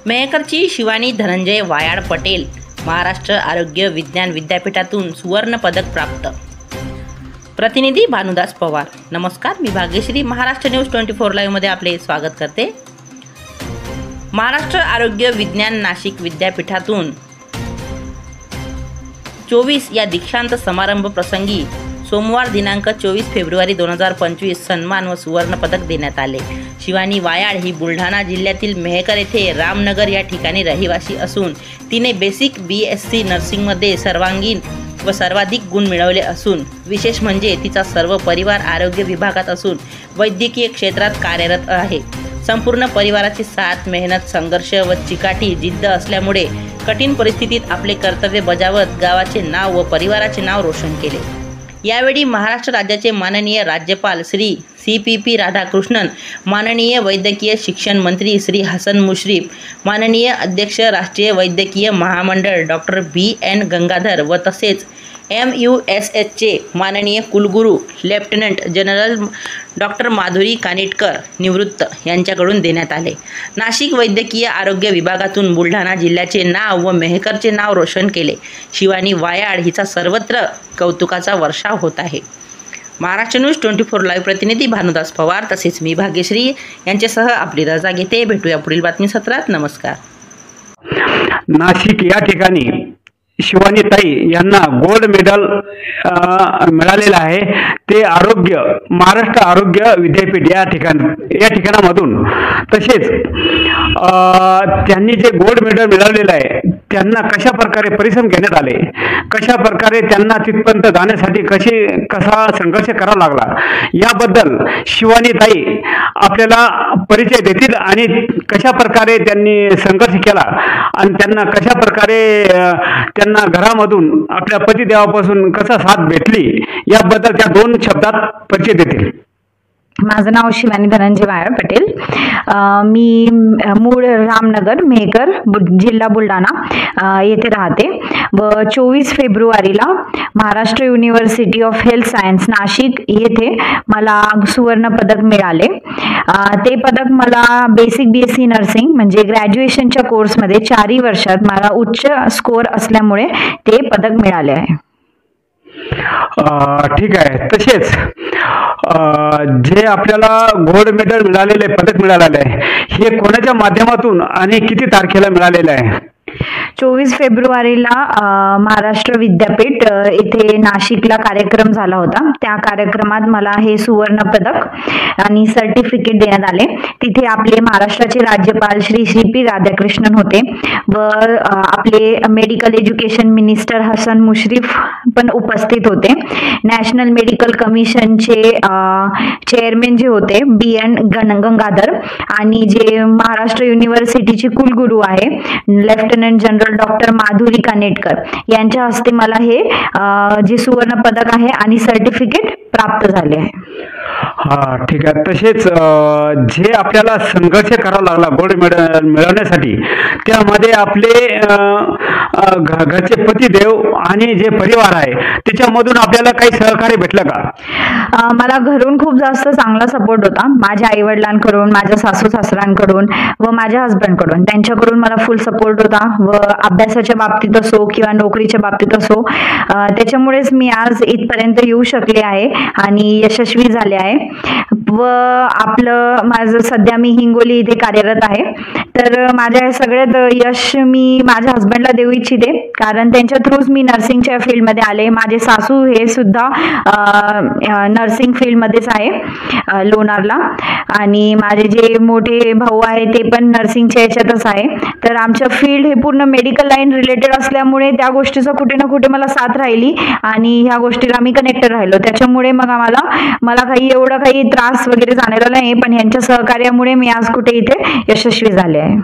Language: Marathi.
मेहकरची शिवानी धनंजय वायाड पटेल महाराष्ट्र आरोग्य विज्ञान विद्यापीठातून सुवर्ण पदक प्राप्त। प्रतिनिधी भानुदास पवार। नमस्कार, मी भाग्यश्री महाराष्ट्र न्यूज 24 लाईव्ह मध्ये आपले स्वागत करते। महाराष्ट्र आरोग्य विज्ञान नाशिक विद्यापीठातून 24 या दीक्षांत समारंभ प्रसंगी सोमवार दिनांक 24 फेब्रुवारी 2025 सन्मान व सुवर्ण पदक देण्यात आले। शिवानी वायाड ही बुलढाणा जिल्ह्यातील मेहकर येथे रामनगर या ठिकाणी रहिवासी असून तिने बेसिक BSc नर्सिंगमध्ये सर्वांगीण व सर्वाधिक गुण मिळवले असून विशेष म्हणजे तिचा सर्व परिवार आरोग्य विभागात असून वैद्यकीय क्षेत्रात कार्यरत आहे। संपूर्ण परिवाराची साथ, मेहनत, संघर्ष व चिकाटी जिद्द असल्यामुळे कठीण परिस्थितीत आपले कर्तव्य बजावत गावाचे नाव व परिवाराचे नाव रोशन केले। यावेळी महाराष्ट्र राज्याचे माननीय राज्यपाल श्री CPP राधाकृष्णन, माननीय वैद्यकीय शिक्षण मंत्री श्री हसन मुश्रीफ, माननीय अध्यक्ष राष्ट्रीय वैद्यकीय महामंडळ डॉक्टर BN गंगाधर व तसेच MUSHचे माननीय कुलगुरू lieutenant general doctor Madhuri Kanitkar निवृत्त यांच्याकडून देण्यात आले। नाशिक वैद्यकीय आरोग्य विभागातून बुलढाणा जिल्ह्याचे नाव व मेहकरचे नाव रोशन केले। शिवानी वायाड हिचा सर्वत्र कौतुकाचा वर्षाव होत आहे। महाराष्ट्र न्यूज 24 लाईव्ह प्रतिनिधी भानुदास पवार तसेच मी भाग्यश्री यांच्यासह आपली रजा घेते। भेटूया पुढील बातमी सत्रात। नमस्कार। नाशिक या ठिकाणी शिवानी ताई यांना गोल्ड मेडल मिळालेलं आहे। ते महाराष्ट्र आरोग्य विद्यापीठ या ठिकाणामधून तसेच त्यांनी जे गोल्ड मेडल मिळवलेलं आहे त्यांना कशा प्रकारे परिश्रम घेण्यात आले, कशा प्रकारे त्यांना तिथपर्यंत जाण्यासाठी कसा संघर्ष करावा लागला याबद्दल शिवानी ताई आपल्याला परिचय देतील आणि कशा प्रकारे त्यांनी संघर्ष केला आणि त्यांना कशा प्रकारे त्यांना घरामधून आपल्या पतिदेवापासून कसा साथ भेटली याबद्दल त्या 2 शब्दात परिचय देतील। माझं नाव शिवानी धनंजय वायाड पटेल। मी मूळ रामनगर मेहकर जिल्हा बुलढाणा येथे राहते व 24 फेब्रुवारीला Maharashtra university of health science Nashik येथे मला सुवर्ण पदक मिळाले। ते पदक मला बेसिक BSc नर्सिंग म्हणजे ग्रॅज्युएशनच्या कोर्समध्ये 4 वर्षात मला उच्च स्कोअर असल्यामुळे ते पदक मिळाले आहे। ठीक आहे। तसेच जे आपल्याला गोल्ड मेडल मिळालेले पदक मिळालेले आहे हे कोणाच्या माध्यमातून आणि किती तारखेला मिळालेले आहे? 24 फेब्रुवारीला महाराष्ट्र विद्यापीठ येथे नाशिकला कार्यक्रम झाला होता। त्या कार्यक्रमात मला हे सुवर्ण पदक आणि सर्टिफिकेट देण्यात आले। तिथे आपले महाराष्ट्राचे राज्यपाल श्री CP राधाकृष्णन होते व आपले medical education minister Hasan Mushrif पण उपस्थित होते। नॅशनल मेडिकल कमिशनचे चेअरमॅन जे होते BN गंगाधर आणि जे महाराष्ट्र युनिव्हर्सिटीचे कुलगुरू आहे lieutenant general doctor Madhuri Kanitkar यांच्या हस्ते मला हे जे सुवर्ण पदक आहे आणि सर्टिफिकेट प्राप्त झाले आहे। हा, ठीक आहे। तसेच जे आपल्याला संघर्ष करावा लागला गोल्ड मेडल मिळवण्यासाठी त्यामध्ये आपले घरचे पतिदेव आणि जे परिवार आहे त्याच्यामधून आपल्याला काही सहकार्य भेटलं का? मला घरून खूप जास्त चांगला सपोर्ट होता। माझ्या आईवडिलांकडून, माझ्या सासू सासऱ्यांकडून व माझ्या हस्बंडकडून त्यांच्याकडून मला फुल सपोर्ट होता व अभ्यासाच्या बाबतीत असो किंवा नोकरीच्या बाबतीत असो त्याच्यामुळेच मी आज इथपर्यंत येऊ शकले आहे आणि यशस्वी झाले आहे व माझं सध्या मी हिंगोली इथे कार्यरत आहे। तर माझ्या सगळ्यात यश मी माझ्या हस्बंडला देऊ इच्छिते कारण त्यांच्या थ्रूच मी नर्सिंगच्या फील्डमध्ये आले। माझे सासू हे सुद्धा नर्सिंग फील्डमध्येच आहे लोणारला आणि माझे जे मोठे भाऊ आहे ते पण नर्सिंगच्या याच्यातच आहे। तर आमच्या फील्ड हे पूर्ण मेडिकल लाईन रिलेटेड असल्यामुळे त्या गोष्टीचा कुठे ना कुठे मला साथ राहिली आणि ह्या गोष्टीला आम्ही कनेक्टेड राहिलो। त्याच्यामुळे मग मला काही एवढा काही त्रास वगैरे जाणवला नाही पण यांच्या सहकार्यामुळे मी आज कुठे इथे यशस्वी झाले आहे।